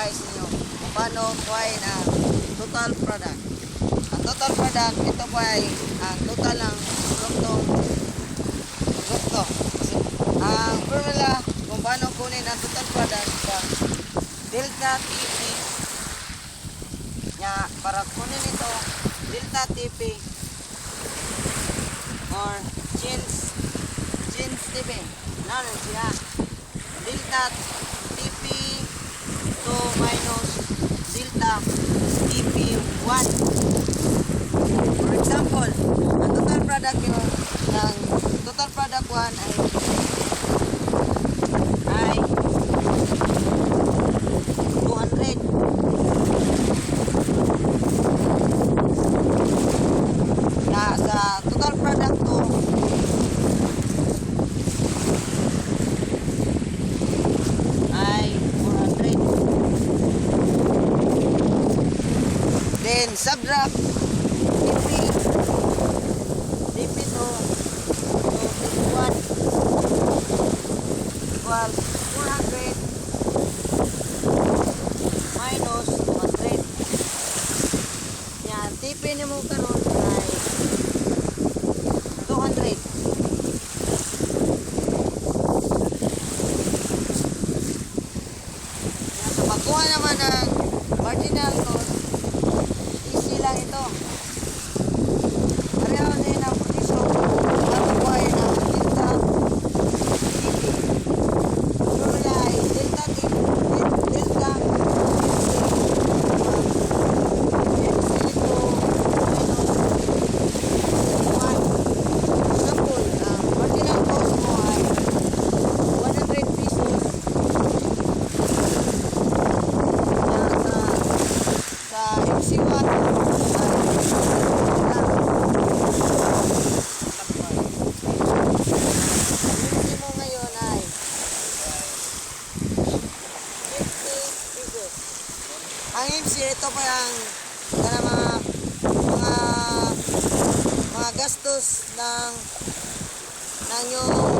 guys ninyo kung paano kuhain ang total product. Ang total product, ito po ay ang total ng produktong. Ang formula kung paano kunin ang total product sa delta TP nya, para kunin ito delta TP or change TP nanon siya delta TP 2 minus delta TP 1. For example, ang total product yun ng total product 1 ay 200. Na sa total product 2 ay 400. Then subtract DP2 to DP1 equals 400 minus 200. Yan, TP ni mo karon ay 200. Yan, sa pagkuha naman ng marginal cost, easy lang ito. Pareho din ang posisyon na pagkuhay ng delta TP. Formula ay delta TP delta ang MC, ito pa yung mga gastos ng yung